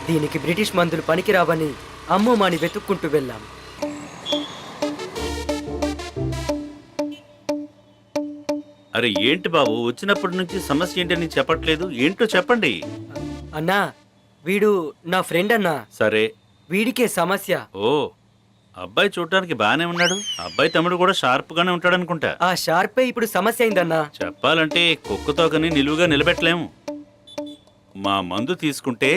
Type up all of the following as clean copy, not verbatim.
దీనికి బ్రిటిష్ మందులు పనికిరావని అమ్మోమాని వెతుక్కుంటూ వెళ్ళాం. అరే ఏంటి బాబు, వచ్చినప్పటి నుంచి సమస్య ఏంటని చెప్పట్లేదు, ఏంటో చెప్పండి. అన్నా, వీడు నా ఫ్రెండ్ అన్నా. సరే, వీడికే సమస్య. ఓ అబ్బాయి చూడటానికి బానే ఉన్నాడు. అబ్బాయి తమ్ముడు కూడా షార్ప్ గానే ఉంటాడు అనుకుంటా. ఆ షార్పే ఇప్పుడు సమస్య అయిందన్నా. చెప్పాలంటే కుక్క తోకని నిలువుగా నిలబెట్టలేము. మా మందు తీసుకుంటే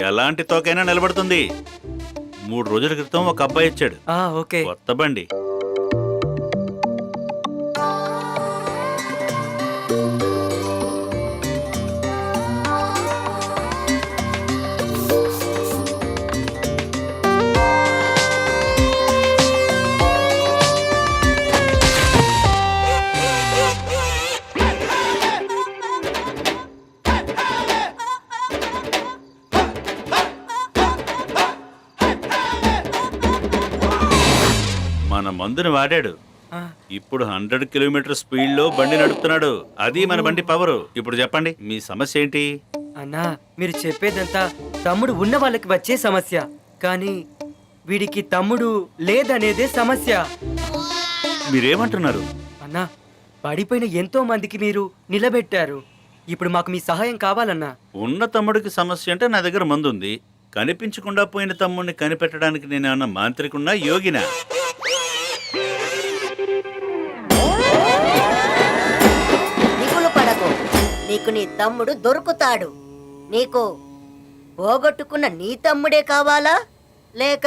ఎలాంటి తోకైనా నిలబడుతుంది. 3 రోజుల క్రితం ఒక అబ్బాయి ఇచ్చాడు, ఓకే, కొత్త బండి. మన మందుని వాడాడు. ఇప్పుడు 100 కిలోమీటర్ స్పీడ్ లో బండి నడుపుతున్నాడు. అది మన బండి పవరు. ఇప్పుడు చెప్పండి, మీ సమస్య ఏంటి? అన్నా, మీరు చెప్పేదంతా తమ్ముడు ఉన్న వాళ్ళకి వచ్చే సమస్య, కానీ వీడికి తమ్ముడు లేదనేదే సమస్య. మీరేమంటున్నారు? అన్నా, పడిపోయిన ఎంతో మందికి మీరు నిలబెట్టారు. ఇప్పుడు మాకు మీ సహాయం కావాలన్నా. ఉన్న తమ్ముడికి సమస్య అంటే నా దగ్గర మందు ఉంది. కనిపించకుండా పోయిన తమ్ముడిని కనిపెట్టడానికి నేనేమన్నా మాంత్రికున్నా, యోగినా? నీకు నీ తమ్ముడు దొరుకుతాడు. నీకు పోగొట్టుకున్న నీ తమ్ముడే కావాలా, లేక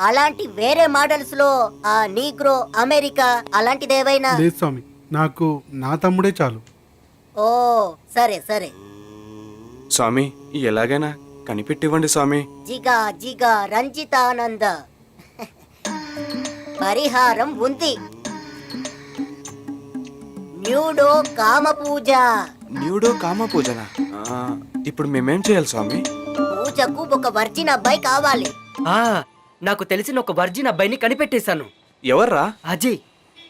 అలాంటి వేరే మోడల్స్ లో ఆ నీగ్రో అమెరికా అలాంటిదేవైనా? లేదు స్వామి, నాకు నా తమ్ముడే చాలు. ఓ సరే సరే స్వామి, ఎలాగైనా కనిపెట్టివ్వండి స్వామి. జిగా జిగా రంజితానంద, పరిహారం ఉంది. న్యూడో కామ పూజ. న్యూడో కామ పూజనా? ఇప్పుడు మేమేం చేయాలి స్వామి? పూజకు ఒక వర్జిన్ అబ్బాయి కావాలి. నాకు తెలిసిన ఒక వర్జిన్ అబ్బాయిని కనిపెట్టేశాను. ఎవర్రా? అజయ్.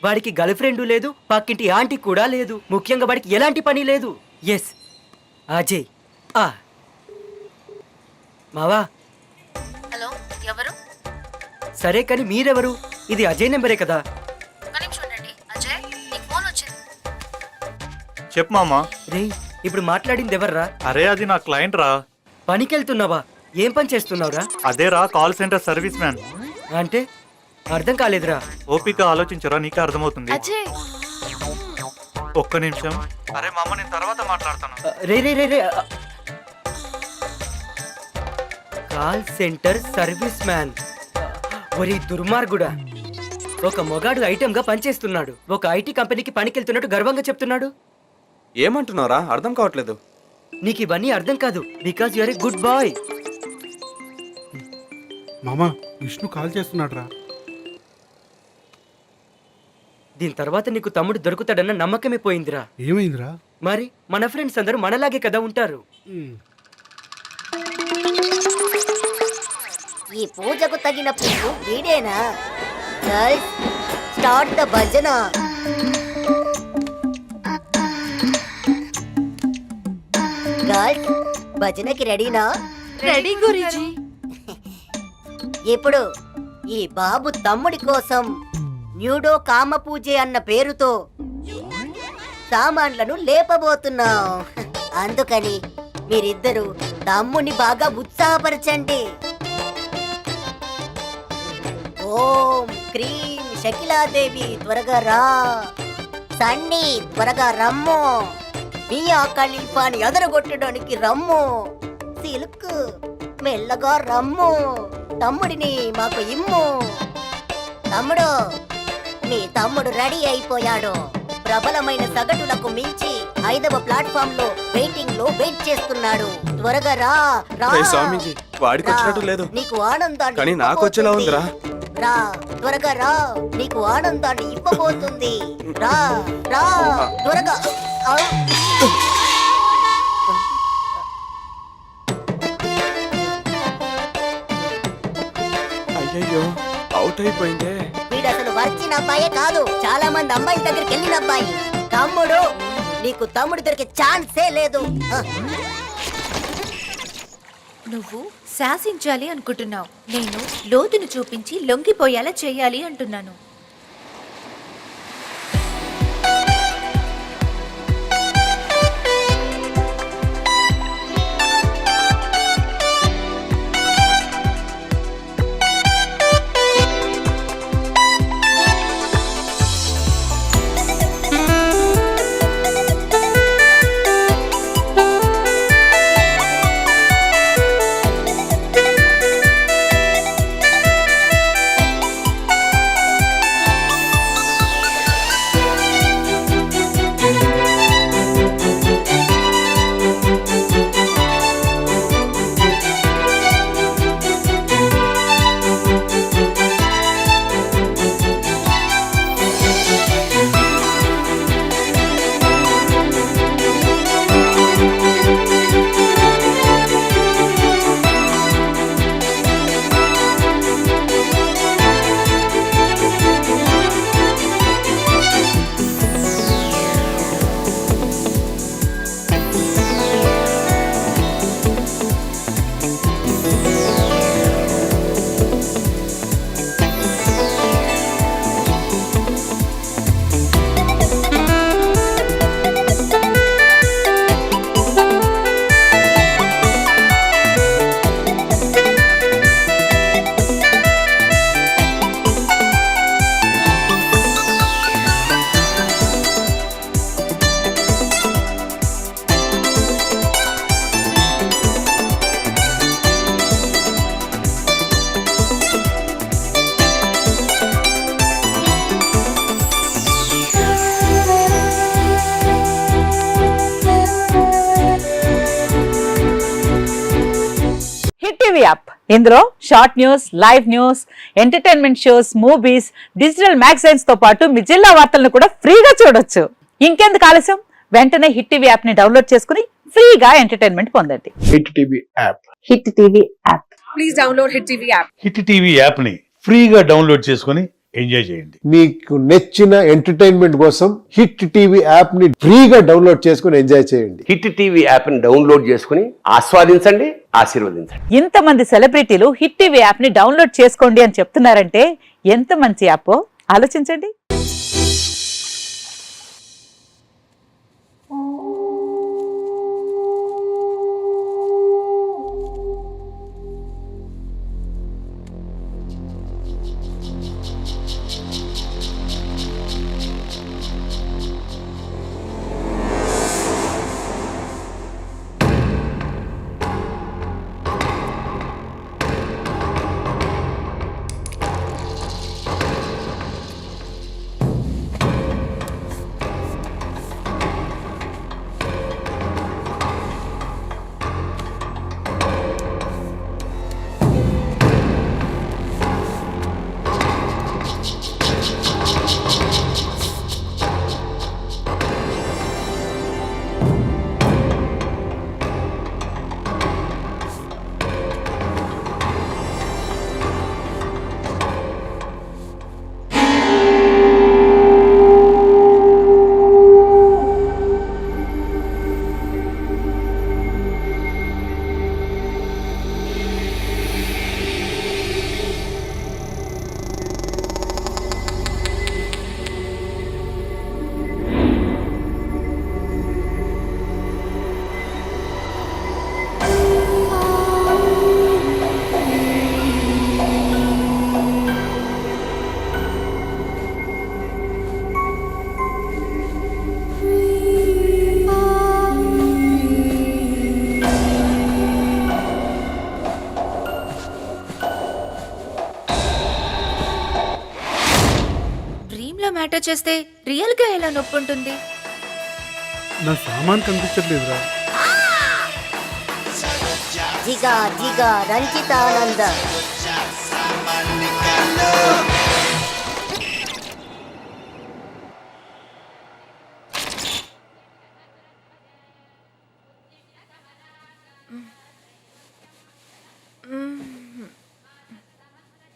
వాడికి గర్ల్ ఫ్రెండ్ లేదు, పక్కింటి ఆంటీ కూడా లేదు, ముఖ్యంగా వాడికి ఎలాంటి పని లేదు. ఎస్, అజయ్. మావా. హలో, ఎవరు? సరే కానీ మీరెవరు? ఇది అజయ్ నెంబరే కదా? చెప్పు మామా. రే, ఇప్పుడు మాట్లాడింది ఎవర్రా? అరే, అది నా క్లయింట్ రా. పనికెళ్తున్నావా? ఏం పని చేస్తున్నావురా? అదేరా, కాల్ సెంటర్ సర్వీస్ మ్యాన్. అంటే అర్థం కాలేదురా. ఓపిక ఆలోచించరా, నీకే అర్థమవుతుంది. ఒక్క నిమిషం. అరే మామ, నేను తర్వాత మాట్లాడతాను. రే రే రే రే కాల్ సెంటర్ సర్వీస్ మ్యాన్. ఒరే దుర్మార్గుడా, ఒక మొగాడు ఐటమ్ గా పనిచేస్తున్నాడు, ఒక ఐటీ కంపెనీకి పనికెళ్తున్నట్టు గర్వంగా చెప్తున్నాడు. ఏమంటున్నారా? అర్థం కావట్లేదు. నీకు ఇవన్నీ అర్థం కాదు, because you are a good boy. మామా, విష్ణు కాల్ చేస్తున్నాడు రా. దీని తర్వాత నీకు తమ్ముడు దొరుకుతాడన్న నమ్మకమే పోయిందిరా. ఏమైందిరా? మరి మన ఫ్రెండ్స్ అందరూ మనలాగే కదా ఉంటారు. ఈ పూజకు తగిన పువ్వు వీడేనా? స్టార్ట్ ద భజన. భజనకి రెడీనా? రెడీ గురూజీ. ఇప్పుడు ఈ బాబు తమ్ముడి కోసం న్యూడో కామ పూజే అన్న పేరుతో సామాన్లను లేపబోతున్నాం. అందుకని మీరిద్దరూ తమ్ముని బాగా ఉత్సాహపరచండి. ఓం క్రీం శకిలాదేవి త్వరగా రా. సన్నీ త్వరగా రమ్ము. మియా ఖలీఫాని ఎదరగొట్టడానికి రమ్ము. సిల్క్ మెల్లగా రమ్ము. తమ్ముడిని మాకు ఇమ్ము. తమ్ముడు, నీ తమ్ముడు రెడీ అయిపోయాడు. ప్రబలమైన సగటులకు మించి 5వ ప్లాట్ఫామ్ లో వెయిటింగ్ లో వెయిట్ చేస్తున్నాడు. త్వరగా రా. స్వామీజీ, వాడికి వచ్చినట్టు లేదు, నీకు ఆనందాన్ని కానీ నాకు వచ్చేలా ఉందిరా. రా, త్వరగా రా, నీకు ఆనందాన్ని ఇవ్వబోతుంది. రా రా త్వరగా. అయ్యయ్యో, అవుట్ అయిపోయిందే. వీడు అసలు వచ్చిన అబ్బాయే కాదు, చాలా మంది అమ్మాయిల దగ్గరికి వెళ్ళిన అబ్బాయి. తమ్ముడు, నీకు తమ్ముడు దొరికే ఛాన్సే లేదు. నువ్వు శాసించాలి అనుకుంటున్నావు, నేను లోతును చూపించి లొంగిపోయేలా చేయాలి అంటున్నాను. టీవీ యాప్ ఇందులో short news, live news, entertainment shows, movies, digital magazines తో పాటు మీ జిల్లా వార్తలను కూడా ఫ్రీగా చూడొచ్చు. ఇంకెందుకు ఆలస్యం, వెంటనే హిట్ టీవీ యాప్ ని డౌన్లోడ్ చేసుకుని ఫ్రీగా ఎంటర్టైన్మెంట్ పొందండి. Hit TV app. Hit TV app. Please download hit TV app. Hit TV app ని ఫ్రీగా డౌన్లోడ్ చేసుకుని ఎంజాయ్ చేయండి. మీకు నచ్చిన ఎంటర్టైన్మెంట్ కోసం హిట్ టీవీ యాప్ ని ఫ్రీగా డౌన్లోడ్ చేసుకుని ఎంజాయ్ చేయండి. హిట్ టీవీ యాప్ ని డౌన్లోడ్ చేసుకుని ఆస్వాదించండి, ఆశీర్వదించండి. ఇంతమంది సెలబ్రిటీలు హిట్ టీవీ యాప్ ని డౌన్లోడ్ చేసుకోండి అని చెప్తున్నారంటే ఎంత మంచి యాప్ ఆలోచించండి. మ్యాటర్ చేస్తే రియల్ గా ఎలా నొప్పి ఉంటుంది? నా సామాన్ కనిపించట్లేదురా. జిగా జిగా రంజితానంద.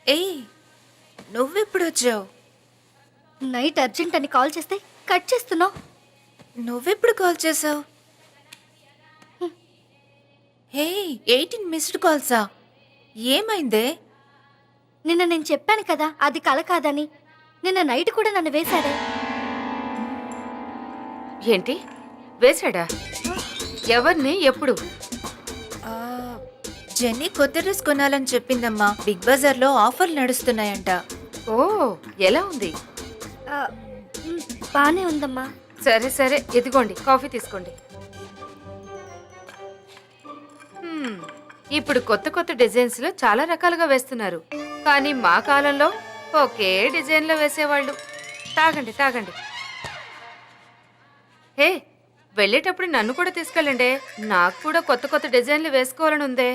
ఏయ్, నువ్వెప్పుడు వచ్చావు? నైట్ అర్జెంట్ అని కాల్ చేస్తే కట్ చేస్తున్నావు. నువ్వెప్పుడు కాల్ చేసావు? హే, 18 మిస్డ్ కాల్సా? ఏమైందే? నిన్న నేను చెప్పాను కదా అది కల కాదని. నిన్న నైట్ కూడా నన్ను వేశాడే. ఏంటి వేశాడా? ఎవరిని? ఎప్పుడు? జెన్నీ కొత్త డ్రెస్ కొనాలని చెప్పిందమ్మా. బిగ్ బజార్ లో ఆఫర్లు నడుస్తున్నాయంట. ఓ, ఎలా ఉంది? బానే ఉందమ్మా. సరే సరే, ఇదిగోండి కాఫీ తీసుకోండి. ఇప్పుడు కొత్త కొత్త డిజైన్స్ లో చాలా రకాలుగా వేస్తున్నారు, కానీ మా కాలంలో ఒకే డిజైన్ లో వేసేవాళ్ళు. తాగండి తాగండి. హే, వెళ్ళేటప్పుడు నన్ను కూడా తీసుకెళ్ళండి. నాకు కూడా కొత్త కొత్త డిజైన్లు వేసుకోవాలని ఉందే.